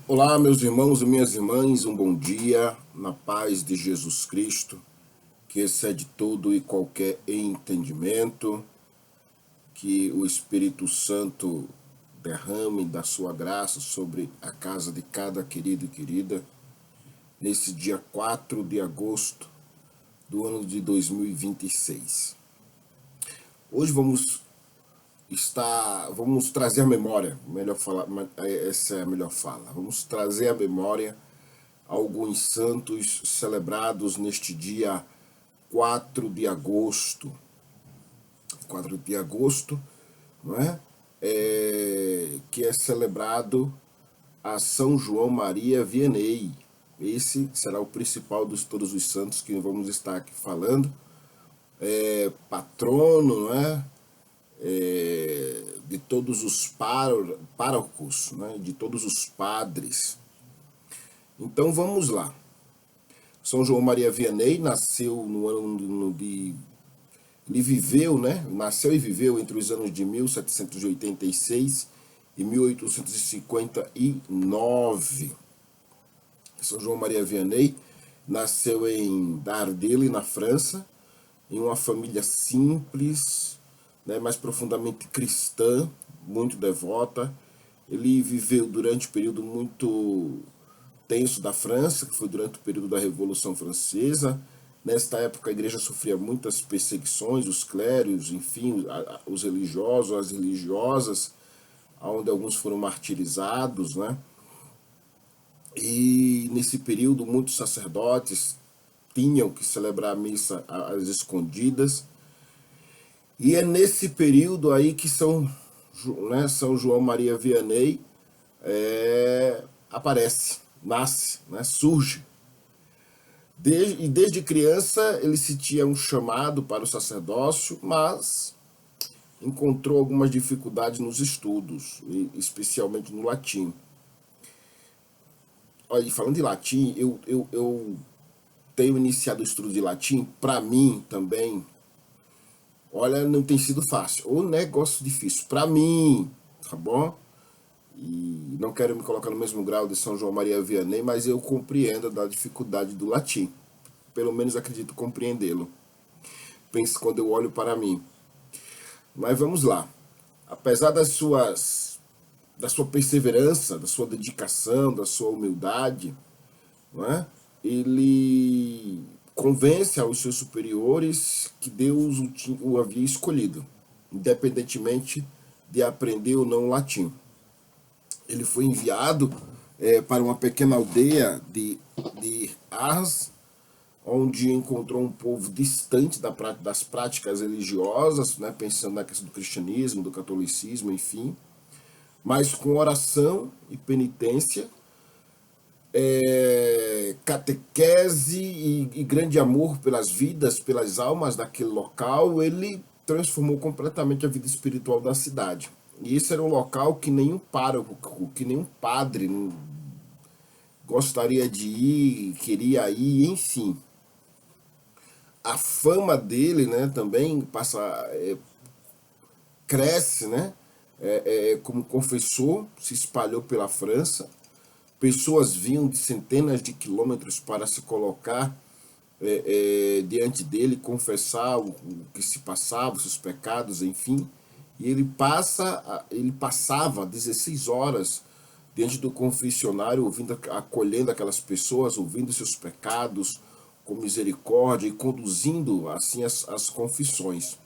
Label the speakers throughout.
Speaker 1: Olá, meus irmãos e minhas irmãs, um bom dia, na paz de Jesus Cristo, que excede todo e qualquer entendimento, que o Espírito Santo derrame da sua graça sobre a casa de cada querido e querida, nesse dia 4 de agosto do ano de 2026. Hoje vamos trazer a memória, melhor falar, essa é a melhor fala, vamos trazer a memória alguns santos celebrados neste dia 4 de agosto. 4 de agosto, não é? Que é celebrado a São João Maria Vianney. Esse será o principal de todos os santos que vamos estar aqui falando. Patrono, não é? De todos os párocos, né? De todos os padres. Então vamos lá. São João Maria Vianney nasceu no ano de... Ele viveu, né? Nasceu e viveu entre os anos de 1786 e 1859. São João Maria Vianney nasceu em Dardilly, na França, em uma família simples, né, mas profundamente cristã, muito devota. Ele viveu durante um período muito tenso da França, que foi durante o período da Revolução Francesa. Nesta época a igreja sofria muitas perseguições, os clérigos, enfim, os religiosos, as religiosas, onde alguns foram martirizados, né? E nesse período muitos sacerdotes tinham que celebrar a missa às escondidas. E é nesse período aí que São João Maria Vianney aparece, nasce, né, surge. Desde criança ele sentia um chamado para o sacerdócio, mas encontrou algumas dificuldades nos estudos, especialmente no latim. Olha, falando de latim, eu tenho iniciado o estudo de latim, para mim também, olha, não tem sido fácil, ou negócio difícil, para mim, tá bom? E não quero me colocar no mesmo grau de São João Maria Vianney, mas eu compreendo da dificuldade do latim. Pelo menos acredito compreendê-lo. Penso quando eu olho para mim. Mas vamos lá. Apesar da sua perseverança, da sua dedicação, da sua humildade, não é? Ele convence aos seus superiores que Deus o havia escolhido, independentemente de aprender ou não latim. Ele foi enviado para uma pequena aldeia de Ars, onde encontrou um povo distante das práticas religiosas, né, pensando na questão do cristianismo, do catolicismo, enfim, mas com oração e penitência, catequese e grande amor pelas vidas, pelas almas daquele local, ele transformou completamente a vida espiritual da cidade. E esse era um local que nenhum pároco, que nenhum padre gostaria de ir, queria ir, enfim. A fama dele, né, também cresce, né, como confessor, se espalhou pela França. Pessoas vinham de centenas de quilômetros para se colocar diante dele, confessar o que se passava, os seus pecados, enfim. E ele passava 16 horas diante do confessionário, acolhendo aquelas pessoas, ouvindo seus pecados com misericórdia e conduzindo assim as confissões.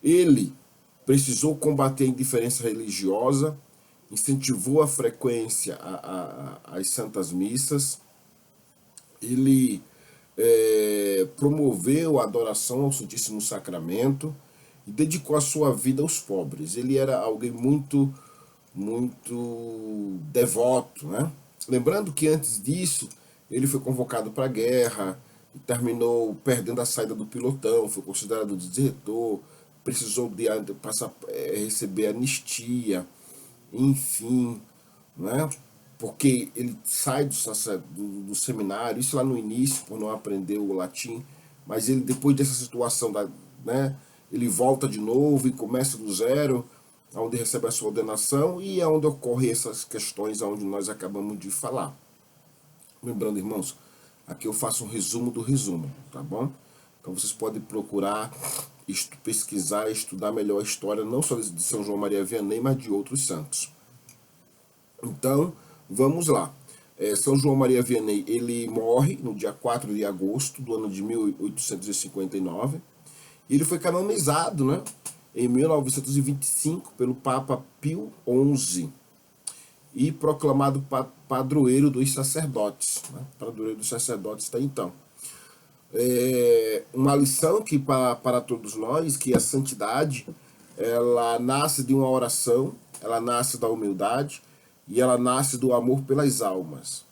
Speaker 1: Ele precisou combater a indiferença religiosa, incentivou a frequência às santas missas, ele promoveu a adoração ao Santíssimo Sacramento e dedicou a sua vida aos pobres. Ele era alguém muito devoto, né? Lembrando que antes disso ele foi convocado para a guerra e terminou perdendo a saída do pilotão, foi considerado desertor, precisou receber anistia, enfim, né? Porque ele sai do seminário, isso lá no início, por não aprender o latim, mas ele, depois dessa situação, né, ele volta de novo e começa do zero, onde recebe a sua ordenação e é onde ocorrem essas questões onde nós acabamos de falar. Lembrando, irmãos, aqui eu faço um resumo do resumo, tá bom? Então vocês podem procurar, pesquisar, estudar melhor a história, não só de São João Maria Vianney, mas de outros santos. Então, vamos lá. São João Maria Vianney, ele morre no dia 4 de agosto do ano de 1859. E ele foi canonizado, né, em 1925 pelo Papa Pio XI e proclamado padroeiro dos sacerdotes. Né, padroeiro dos sacerdotes até então. Uma lição que para todos nós, que a santidade, ela nasce de uma oração, ela nasce da humildade e ela nasce do amor pelas almas.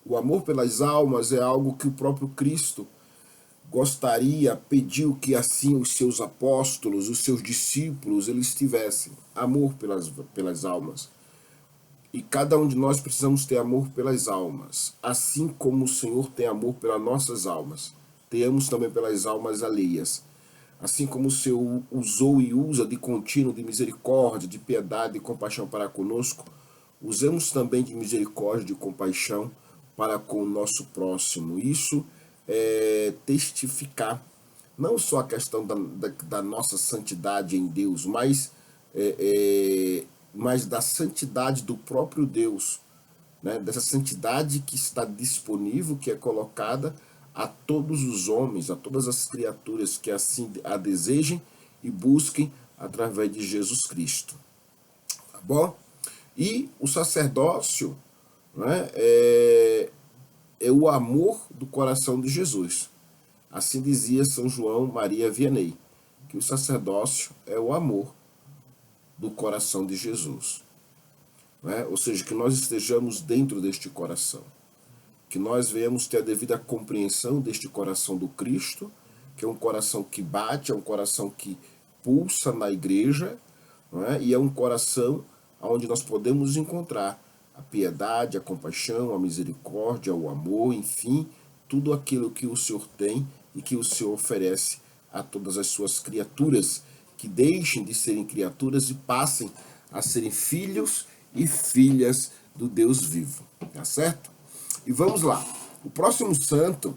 Speaker 1: O amor pelas almas é algo que o próprio Cristo gostaria, pediu que assim os seus apóstolos, os seus discípulos, eles tivessem amor pelas almas. E cada um de nós precisamos ter amor pelas almas, assim como o Senhor tem amor pelas nossas almas. Tenhamos também pelas almas alheias. Assim como o Senhor usou e usa de contínuo, de misericórdia, de piedade e compaixão para conosco, usemos também de misericórdia e de compaixão para com o nosso próximo. Isso é testificar não só a questão da nossa santidade em Deus, mas da santidade do próprio Deus, né? Dessa santidade que está disponível, que é colocada a todos os homens, a todas as criaturas que assim a desejem e busquem através de Jesus Cristo. Tá bom? E o sacerdócio, né, é o amor do coração de Jesus. Assim dizia São João Maria Vianney, que o sacerdócio é o amor do coração de Jesus. Né? Ou seja, que nós estejamos dentro deste coração. Que nós venhamos ter a devida compreensão deste coração do Cristo, que é um coração que bate, é um coração que pulsa na igreja, não é? E é um coração onde nós podemos encontrar a piedade, a compaixão, a misericórdia, o amor, enfim, tudo aquilo que o Senhor tem e que o Senhor oferece a todas as suas criaturas, que deixem de serem criaturas e passem a serem filhos e filhas do Deus vivo, tá certo? E vamos lá, o próximo santo,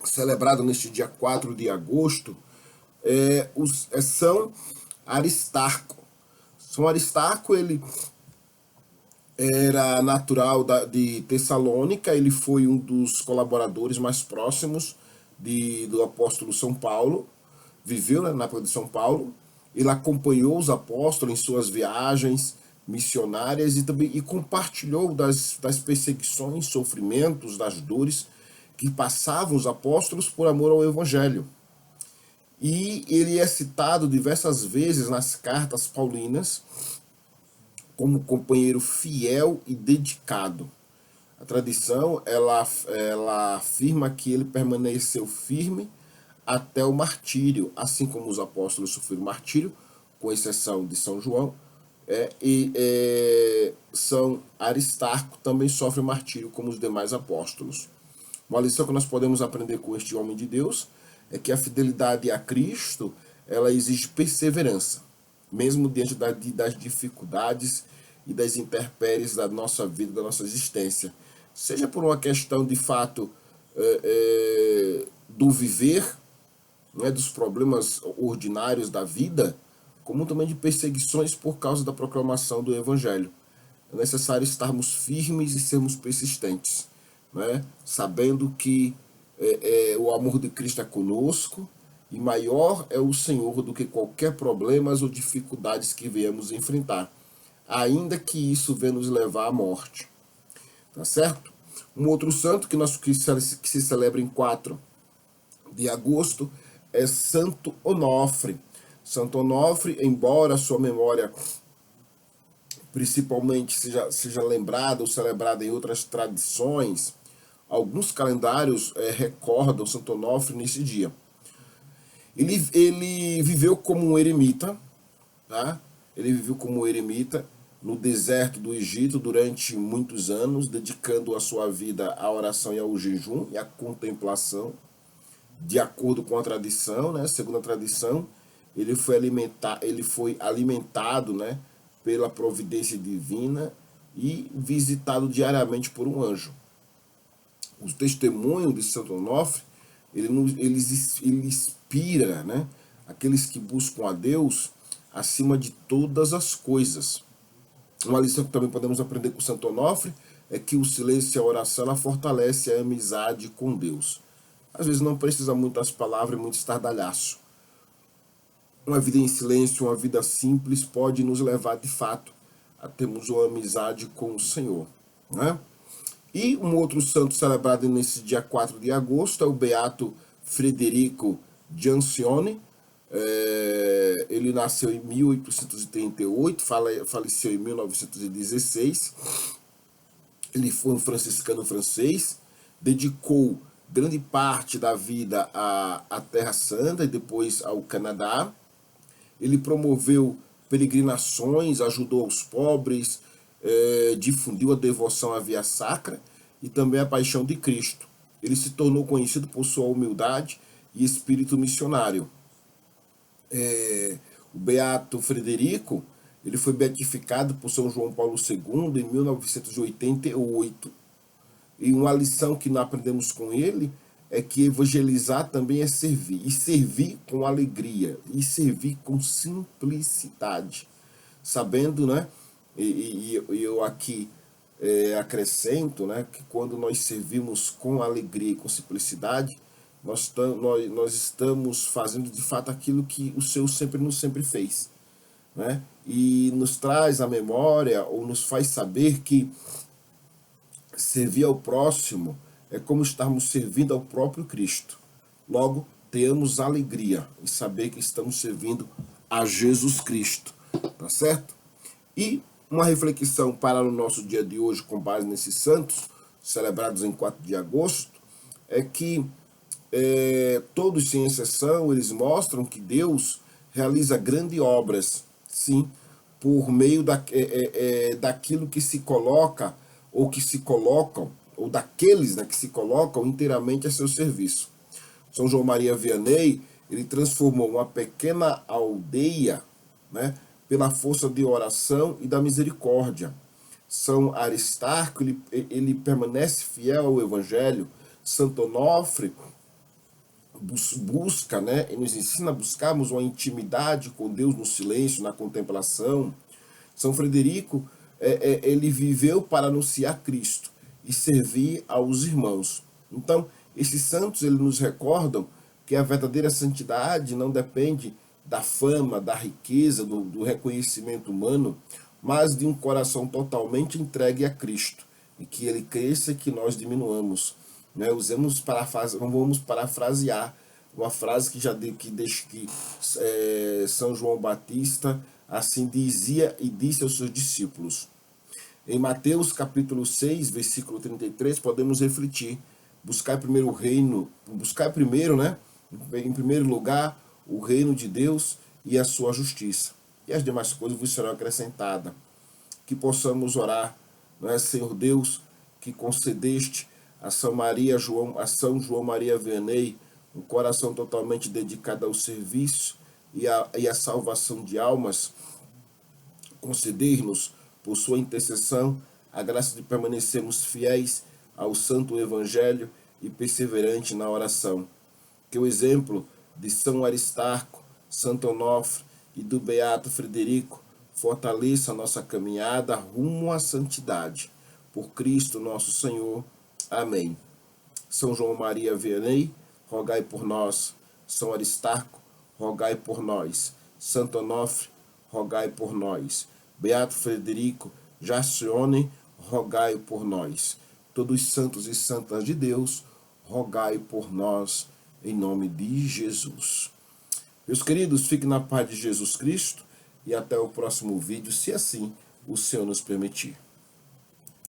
Speaker 1: celebrado neste dia 4 de agosto, é São Aristarco. São Aristarco, ele era natural de Tessalônica, ele foi um dos colaboradores mais próximos do apóstolo São Paulo, viveu, né, na época de São Paulo, ele acompanhou os apóstolos em suas viagens missionárias e compartilhou das perseguições, sofrimentos, das dores que passavam os apóstolos por amor ao Evangelho. E ele é citado diversas vezes nas cartas paulinas como companheiro fiel e dedicado. A tradição ela afirma que ele permaneceu firme até o martírio, assim como os apóstolos sofreram martírio, com exceção de São João, São Aristarco também sofre martírio como os demais apóstolos. Uma lição que nós podemos aprender com este homem de Deus é que a fidelidade a Cristo, ela exige perseverança, mesmo diante das dificuldades e das intempéries da nossa vida, da nossa existência. Seja por uma questão de fato do viver, né, dos problemas ordinários da vida, como também de perseguições por causa da proclamação do Evangelho. É necessário estarmos firmes e sermos persistentes, né, sabendo que o amor de Cristo é conosco e maior é o Senhor do que qualquer problemas ou dificuldades que venhamos enfrentar, ainda que isso venha nos levar à morte. Tá certo? Um outro santo que se celebra em 4 de agosto é Santo Onofre. Santo Onofre, embora sua memória principalmente seja lembrada ou celebrada em outras tradições, alguns calendários recordam Santo Onofre nesse dia. Ele viveu como um eremita, tá? Ele viveu como um eremita no deserto do Egito durante muitos anos, dedicando a sua vida à oração e ao jejum e à contemplação, de acordo com a tradição, né? Segundo a tradição, ele foi alimentado, né, pela providência divina e visitado diariamente por um anjo. O testemunho de Santo Onofre, ele inspira, né, aqueles que buscam a Deus acima de todas as coisas. Uma lição que também podemos aprender com Santo Onofre é que o silêncio e a oração ela fortalece a amizade com Deus. Às vezes não precisa muitas palavras e muito estardalhaço. Uma vida em silêncio, uma vida simples pode nos levar de fato a termos uma amizade com o Senhor, né? E um outro santo celebrado nesse dia 4 de agosto é o Beato Frederico Giancione. Ele nasceu em 1838, faleceu em 1916. Ele foi um franciscano francês, dedicou grande parte da vida à Terra Santa e depois ao Canadá. Ele promoveu peregrinações, ajudou os pobres, difundiu a devoção à Via Sacra e também a Paixão de Cristo. Ele se tornou conhecido por sua humildade e espírito missionário. O Beato Frederico, ele foi beatificado por São João Paulo II em 1988. E uma lição que nós aprendemos com ele é que evangelizar também é servir, e servir com alegria, e servir com simplicidade, sabendo, né, e eu aqui acrescento, né, que quando nós servimos com alegria e com simplicidade, nós estamos fazendo de fato aquilo que o Senhor sempre fez, né, e nos traz a memória, ou nos faz saber que servir ao próximo é como estarmos servindo ao próprio Cristo. Logo, tenhamos alegria em saber que estamos servindo a Jesus Cristo, tá certo? E uma reflexão para o nosso dia de hoje, com base nesses santos, celebrados em 4 de agosto, é que todos, sem exceção, eles mostram que Deus realiza grandes obras, sim, por meio daquilo que se coloca, ou que se colocam, ou daqueles, né, que se colocam inteiramente a seu serviço. São João Maria Vianney, ele transformou uma pequena aldeia, né, pela força de oração e da misericórdia. São Aristarco, ele permanece fiel ao Evangelho. Santo Onofre busca, né, e nos ensina a buscarmos uma intimidade com Deus no silêncio, na contemplação. São Frederico, ele viveu para anunciar Cristo e servir aos irmãos. Então, esses santos, eles nos recordam que a verdadeira santidade não depende da fama, da riqueza, do reconhecimento humano, mas de um coração totalmente entregue a Cristo, e que ele cresça e que nós diminuamos, né? Vamos parafrasear uma frase que São João Batista assim dizia e disse aos seus discípulos. Em Mateus capítulo 6, versículo 33, podemos refletir: buscar primeiro o reino, buscar primeiro, né, em primeiro lugar, o reino de Deus e a sua justiça, e as demais coisas vos serão acrescentadas. Que possamos orar, não é, Senhor Deus, que concedeste a São João Maria Vianney um coração totalmente dedicado ao serviço e à salvação de almas. Conceder-nos, por sua intercessão, a graça de permanecermos fiéis ao Santo Evangelho e perseverante na oração. Que o exemplo de São Aristarco, Santo Onofre e do Beato Frederico fortaleça a nossa caminhada rumo à santidade. Por Cristo nosso Senhor. Amém. São João Maria Vianney, rogai por nós. São Aristarco, rogai por nós. Santo Onofre, rogai por nós. Beato Frederico Giancione, rogai por nós. Todos os santos e santas de Deus, rogai por nós, em nome de Jesus. Meus queridos, fiquem na paz de Jesus Cristo e até o próximo vídeo, se assim o Senhor nos permitir.